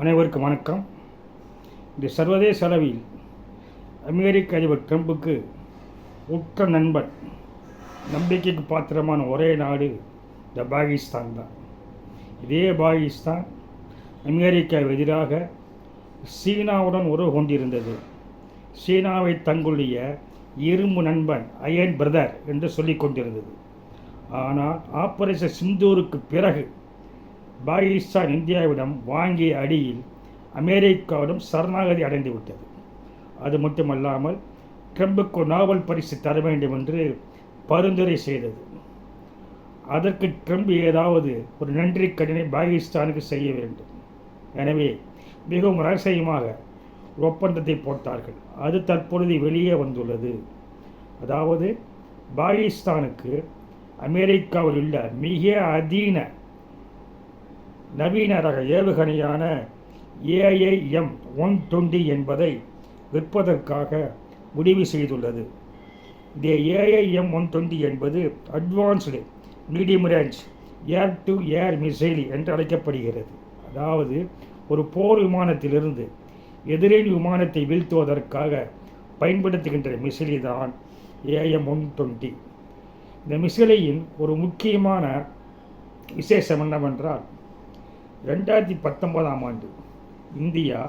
அனைவருக்கும் வணக்கம். இந்த சர்வதேச அளவில் அமெரிக்க அதிபர் ட்ரம்புக்கு உற்ற நண்பன், நம்பிக்கைக்கு பாத்திரமான ஒரே நாடு இந்த பாகிஸ்தான் தான். இதே பாகிஸ்தான் அமெரிக்காவுக்கு எதிராக சீனாவுடன் உறவு கொண்டிருந்தது. சீனாவை தங்களுடைய இரும்பு நண்பன், அயன் பிரதர் என்று சொல்லிக் கொண்டிருந்தது. ஆனால் ஆபரேஷன் சிந்தூருக்கு பிறகு பாகிஸ்தான் இந்தியாவிடம் வாங்கிய அடியில் அமெரிக்காவிடம் சரணாகதி அடைந்துவிட்டது. அது மட்டுமல்லாமல் ட்ரம்புக்கு நோபல் பரிசு தர வேண்டும் என்று பரிந்துரை செய்தது. அதற்கு ட்ரம்ப் ஏதாவது ஒரு நன்றி கடனை பாகிஸ்தானுக்கு செய்ய வேண்டும். எனவே மிகவும் ரகசியமாக ஒப்பந்தத்தை போட்டார்கள். அது தற்பொழுது வெளியே வந்துள்ளது. அதாவது பாகிஸ்தானுக்கு அமெரிக்காவில் உள்ள மிக அதிநவீன ரக ஏவுகணையான AIM-120 என்பதை விற்பதற்காக முடிவு செய்துள்ளது. இந்த AIM-120 என்பது advanced medium range air to air missile என்று அழைக்கப்படுகிறது. அதாவது ஒரு போர் விமானத்திலிருந்து எதிரின் விமானத்தை வீழ்த்துவதற்காக பயன்படுத்துகின்ற மிசைல் தான் AIM-120. இந்த மிசைலின் ஒரு முக்கியமான விசேஷம் என்னவென்றால், 2019ஆம் ஆண்டு இந்தியா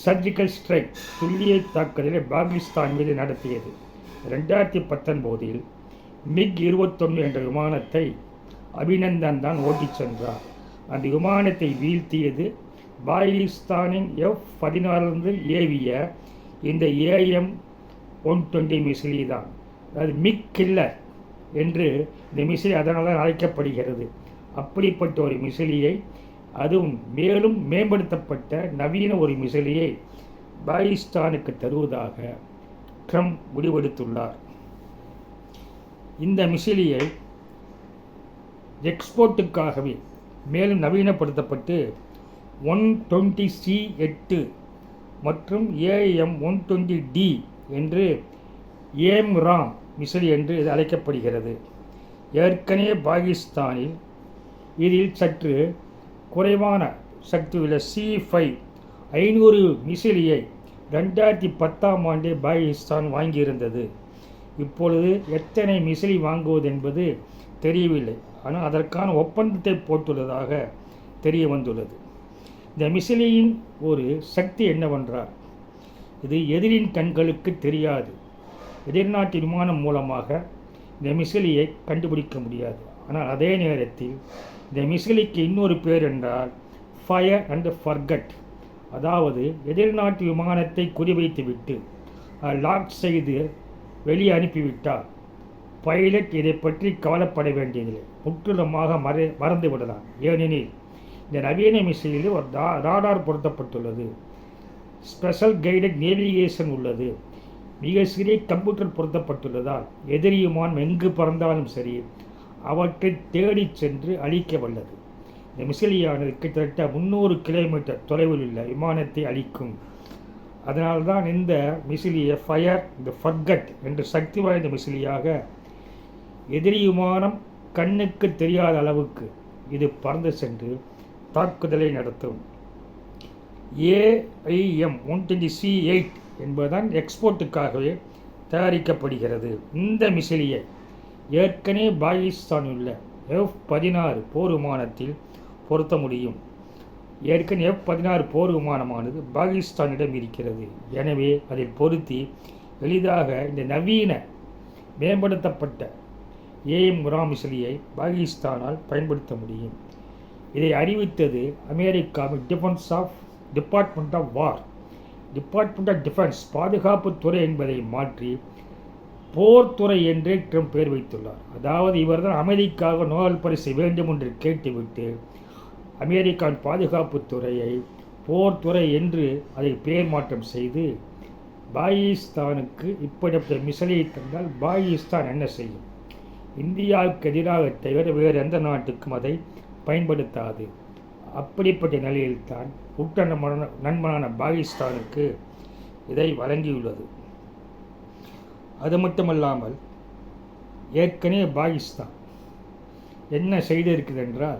சர்ஜிக்கல் ஸ்ட்ரைக் துல்லிய தாக்குதலை பாகிஸ்தான் மீது நடத்தியது. 2019இல் MiG-21 என்ற விமானத்தை அபிநந்தன் தான் ஓட்டிச் சென்றார். அந்த விமானத்தை வீழ்த்தியது பாகிஸ்தானின் F-16 ஏவிய இந்த AIM-120 மிசைல் தான். அதாவது மிக் கில்லர் என்று இந்த மிசைல் அதனால் தான் அழைக்கப்படுகிறது. அப்படிப்பட்ட ஒரு மிசைலியை, அதுவும் மேலும் மேம்படுத்தப்பட்ட நவீன ஒரு மிசைலியை பாகிஸ்தானுக்கு தருவதாக ட்ரம்ப் முடிவெடுத்துள்ளார். இந்த மிசைலியை எக்ஸ்போர்ட்டுக்காகவே மேலும் நவீனப்படுத்தப்பட்டு 120C-8 மற்றும் AIM-120D என்று AMRAAM மிசைல் என்று இது அழைக்கப்படுகிறது. ஏற்கனவே பாகிஸ்தானில் இதில் சற்று குறைவான சக்தி உள்ள C-5 500 மிசைலியை 2010ஆம் ஆண்டே பாகிஸ்தான் வாங்கியிருந்தது. இப்பொழுது எத்தனை மிசைலி வாங்குவது என்பது தெரியவில்லை. ஆனால் அதற்கான ஒப்பந்தத்தை போட்டுள்ளதாக தெரிய வந்துள்ளது. இந்த மிசைலியின் ஒரு சக்தி என்னவென்றால், இது எதிரின் கண்களுக்கு தெரியாது. எதிர்நாட்டு விமானம் மூலமாக இந்த மிசைலியை கண்டுபிடிக்க முடியாது. ஆனால் அதே நேரத்தில் இந்த மிசைலிக்கு இன்னொரு பேர் என்றால் ஃபயர் அண்ட் ஃபர்கட். அதாவது எதிர்நாட்டு விமானத்தை குறிவைத்துவிட்டு லாக் செய்து வெளியே அனுப்பிவிட்டால் பைலட் இதை பற்றி கவலைப்பட வேண்டியதில்லை, முற்றிலுமாக மறந்து விடலாம். ஏனெனில் இந்த நவீன மிசைலில் ஒரு ராடார் பொருத்தப்பட்டுள்ளது, ஸ்பெஷல் கைடட் நேவிகேஷன் உள்ளது, மிக சிறிய கம்ப்யூட்டர் பொருத்தப்பட்டுள்ளதால் எதிரி விமானம் எங்கு பறந்தாலும் சரி அவற்றை தேடி சென்று அழிக்க வல்லது. இந்த மிசைலியானது கிட்டத்தட்ட 300 கிலோமீட்டர் தொலைவில் உள்ள விமானத்தை அழிக்கும். அதனால்தான் இந்த மிசைலியை ஃபயர் இந்த ஃபர்கட் என்ற சக்தி வாய்ந்த மிசைலியாக எதிரி விமானம் கண்ணுக்கு தெரியாத அளவுக்கு இது பறந்து சென்று தாக்குதலை நடத்தும். AIM-120C-8 என்பதுதான் எக்ஸ்போர்ட்டுக்காகவே தயாரிக்கப்படுகிறது. இந்த மிசைலியை ஏற்கனவே பாகிஸ்தானில் உள்ள F-16 போர் விமானத்தில் பொருத்த முடியும். ஏற்கனவே F-16 போர் விமானமானது பாகிஸ்தானிடம் இருக்கிறது. எனவே அதில் பொருத்தி எளிதாக இந்த நவீன மேம்படுத்தப்பட்ட AIM-120 மிசைலியை பாகிஸ்தானால் பயன்படுத்த முடியும். இதை அறிவித்தது அமெரிக்காவின் டிபார்ட்மெண்ட் ஆஃப் டிஃபென்ஸ் பாதுகாப்புத்துறை என்பதை மாற்றி போர்த்துறை என்றே ட்ரம்ப் பேர் வைத்துள்ளார். அதாவது இவர்தான் அமெரிக்காவுக்கு நோபல் பரிசு வேண்டும் என்று கேட்டுவிட்டு அமெரிக்காவின் பாதுகாப்புத்துறையை போர்த்துறை என்று அதை பெயர் மாற்றம் செய்து பாகிஸ்தானுக்கு இப்படிப்பட்ட மிசைலை தந்தால் பாகிஸ்தான் என்ன செய்யும்? இந்தியாவுக்கு எதிராக தவிர வேறு எந்த நாட்டுக்கும் அதை பயன்படுத்தாது. அப்படிப்பட்ட நிலையில்தான் உற்ற நண்பனான பாகிஸ்தானுக்கு இதை வழங்கியுள்ளது. அது மட்டுமல்லாமல் ஏற்கனவே பாகிஸ்தான் என்ன செய்திருக்குது என்றால்,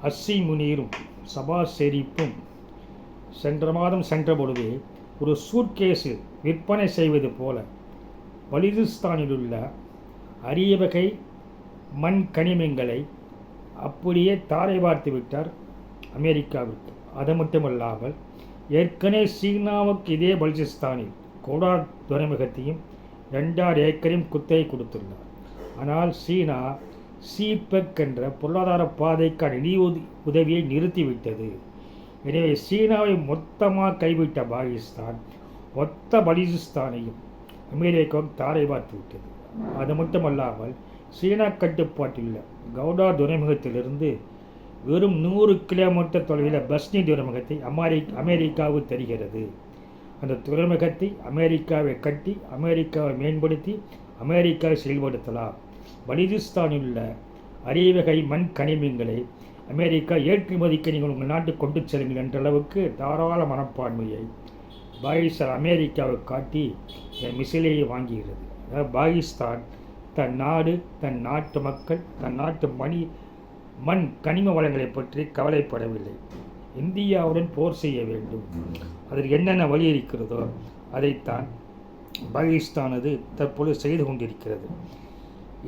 அஸ்ஸி முனீரும் சபாசெரிப்பும் சென்ற மாதம் சென்ற பொழுது ஒரு சூட்கேஸு விற்பனை செய்வது போல பலுசிஸ்தானில் உள்ள அரிய வகை மண் கனிமங்களை அப்படியே தாரை வார்த்து விட்டார் அமெரிக்காவிற்கு. அது மட்டுமல்லாமல் ஏற்கனவே சீனாவுக்கு இதே பலுசிஸ்தானில் கோடார் துறைமுகத்தையும் 2,000 ஏக்கரையும் குத்தகை கொடுத்துள்ளார். ஆனால் சீனா சிபெக் என்ற பொருளாதார பாதைக்கான நிதி உதவியை நிறுத்திவிட்டது. எனவே சீனாவை மொத்தமாக கைவிட்ட பாகிஸ்தான் மொத்த பலுசிஸ்தானையும் அமெரிக்காவும் தாரை பார்த்து விட்டது. அது மட்டுமல்லாமல் சீனா கட்டுப்பாட்டில் கவுடார் துறைமுகத்திலிருந்து வெறும் 100 கிலோமீட்டர் தொலைவில் பஸ்னி துறைமுகத்தை அமெரிக்காவுக்கு தருகிறது. அந்த துறைமுகத்தை அமெரிக்காவை கட்டி அமெரிக்காவை மேம்படுத்தி அமெரிக்காவை செயல்படுத்தலாம். பலுசிஸ்தானில் உள்ள அரிய வகை மண் கனிமங்களை அமெரிக்கா ஏற்றுமதிக்கு நீங்கள் உங்கள் நாட்டுக்கு கொண்டு செல்லுங்கள் என்ற அளவுக்கு தாராள மனப்பான்மையை பாகிஸ்தான் அமெரிக்காவை காட்டி மிசிலையை வாங்குகிறது. அதாவது பாகிஸ்தான் தன் நாடு, தன் நாட்டு மக்கள், தன் நாட்டு மண் கனிம வளங்களை பற்றி கவலைப்படவில்லை. இந்தியாவுடன் போர் செய்ய வேண்டும், அதற்கு என்னென்ன வழி இருக்கிறதோ அதைத்தான் பாகிஸ்தானது தற்பொழுது செய்து கொண்டிருக்கிறது.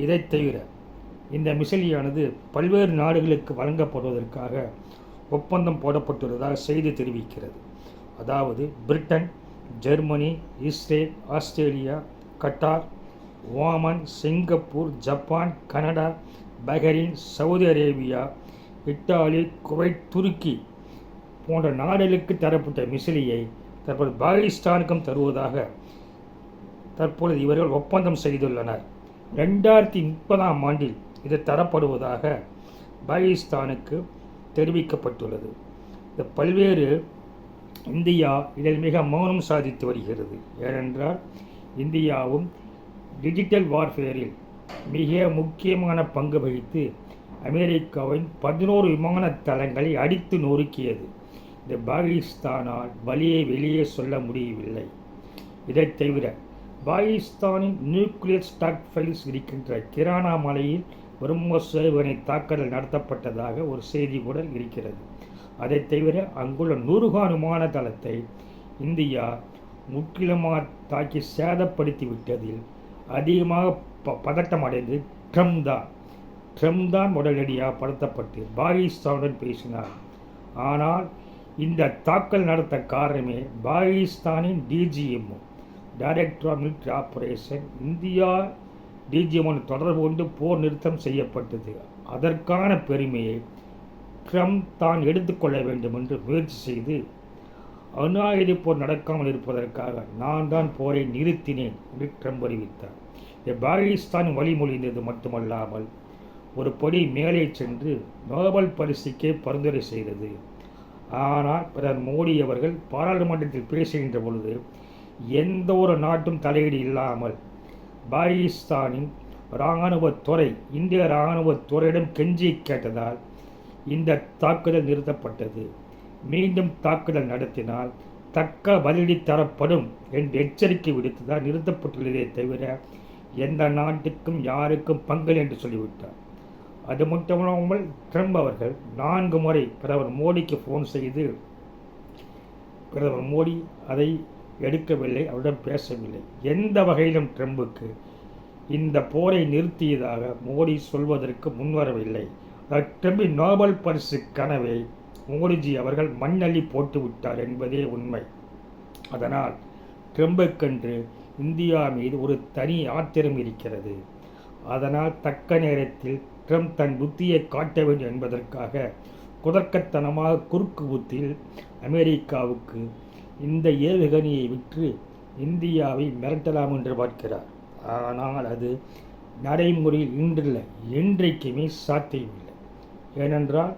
இதை தவிர இந்த மிசைலானது பல்வேறு நாடுகளுக்கு வழங்கப்படுவதற்காக ஒப்பந்தம் போடப்பட்டுள்ளதாக செய்தி தெரிவிக்கிறது. அதாவது Britain, Germany, Israel, Australia, Qatar, Oman, Singapore, Japan, Canada, Bahrain, Saudi Arabia, Italy, Kuwait, Turkey போன்ற நாடுகளுக்கு தரப்பட்ட மிசிலியை தற்போது பாகிஸ்தானுக்கும் தருவதாக தற்பொழுது இவர்கள் ஒப்பந்தம் செய்துள்ளனர். 2030ஆம் ஆண்டில் இது தரப்படுவதாக பாகிஸ்தானுக்கு தெரிவிக்கப்பட்டுள்ளது. இந்த பல்வேறு இந்தியா இதில் மிக மௌனம் சாதித்து வருகிறது. ஏனென்றால் இந்தியாவும் டிஜிட்டல் வார்ஃபேரில் மிக முக்கியமான பங்கு வகித்து அமெரிக்காவின் 11 விமான தளங்களை அடித்து நொறுக்கியது. இந்த பாகிஸ்தானால் வலியை வெளியே சொல்ல முடியவில்லை. இதை தவிர பாகிஸ்தானின் நியூக்ளியர் ஸ்டாக் ஃபைல்ஸ் இருக்கின்ற கிரானா மலையில் பிரம்மோஸ் ஏவுகணை தாக்குதல் நடத்தப்பட்டதாக ஒரு செய்தி கூட இருக்கிறது. அதை தவிர அங்குள்ள நூர்கான் விமான தளத்தை இந்தியா முற்றிலுமாக தாக்கி சேதப்படுத்தி விட்டதில் அதிகமாக பதட்டம் அடைந்து ட்ரம்ப் தான் உடனடியாக படுத்தப்பட்டு பாகிஸ்தானுடன் பேசினார். ஆனால் இந்த தாக்கல் நடத்த காரணமே பாகிஸ்தானின் DGM, director of military operation, India DGM தொடர்பு கொண்டு போர் நிறுத்தம் செய்யப்பட்டது. அதற்கான பெருமையை ட்ரம்ப் தான் எடுத்துக்கொள்ள வேண்டும் என்று முயற்சி செய்து அணு ஆயுத போர் நடக்காமல் இருப்பதற்காக நான் தான் போரை நிறுத்தினேன் என்று ட்ரம்ப் அறிவித்தார். பாகிஸ்தான் வழிமொழிந்தது மட்டுமல்லாமல் ஒரு படி மேலே சென்று நோபல் பரிசுக்கே பரிந்துரை செய்தது. ஆனால் பிரதமர் மோடி அவர்கள் பாராளுமன்றத்தில் பேசுகின்ற பொழுது எந்த ஒரு நாட்டும் தலையீடு இல்லாமல் பாகிஸ்தானின் இராணுவத்துறை இந்திய இராணுவத்துறையிடம் கெஞ்சி கேட்டதால் இந்த தாக்குதல் நிறுத்தப்பட்டது. மீண்டும் தாக்குதல் நடத்தினால் தக்க பதிலடி தரப்படும் என்று எச்சரிக்கை விடுத்துதான் நிறுத்தப்பட்டுள்ளதே தவிர எந்த நாட்டுக்கும் யாருக்கும் பங்கு என்று சொல்லிவிட்டார். அது மட்டுமில்லாமல் ட்ரம்ப் அவர்கள் 4 முறை பிரதமர் மோடிக்கு ஃபோன் செய்து பிரதமர் மோடி அதை எடுக்கவில்லை, அவரிடம் பேசவில்லை. எந்த வகையிலும் ட்ரம்புக்கு இந்த போரை நிறுத்தியதாக மோடி சொல்வதற்கு முன்வரவில்லை. ட்ரம்பின் நோபல் பரிசு கனவை மோடிஜி அவர்கள் மண்ணள்ளி போட்டு விட்டார் என்பதே உண்மை. அதனால் ட்ரம்புக்கென்று இந்தியா மீது ஒரு தனி ஆத்திரம் இருக்கிறது. அதனால் தக்க நேரத்தில் ட்ரம்ப் தன் புத்தியை காட்ட வேண்டும் என்பதற்காக குதர்க்கத்தனமாக குறுக்கு புத்தியில் அமெரிக்காவுக்கு இந்த ஏவுகணையை விற்று இந்தியாவை மிரட்டலாம் என்று பார்க்கிறார். ஆனால் அது நடைமுறையில் இன்றில்லை, என்றைக்குமே சாத்தியமில்லை. ஏனென்றால்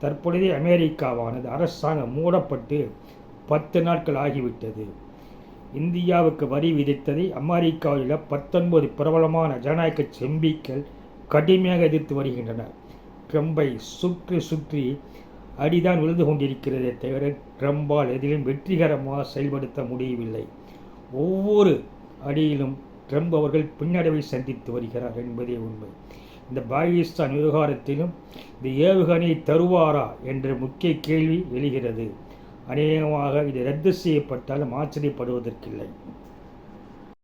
தற்பொழுதே அமெரிக்காவானது அரசாங்கம் மூடப்பட்டு 10 நாட்கள் ஆகிவிட்டது. இந்தியாவுக்கு வரி விதித்ததை அமெரிக்காவில் 19 பிரபலமான ஜனநாயக செம்பிக்கள் கடுமையாக எதிர்த்து வருகின்றனர். ட்ரம்பை சுற்றி அடிதான் விழுந்து கொண்டிருக்கிறதே தவிர ட்ரம்பால் எதிலும் வெற்றிகரமாக செயல்படுத்த முடியவில்லை. ஒவ்வொரு அடியிலும் ட்ரம்ப் அவர்கள் பின்னடைவை சந்தித்து வருகிறார் என்பதே உண்மை. இந்த பாகிஸ்தான் விவகாரத்திலும் இந்த ஏவுகணை தருவாரா என்ற முக்கிய கேள்வி எழுகிறது. அநேகமாக இது ரத்து செய்யப்பட்டாலும் ஆச்சரியப்படுவதற்கில்லை.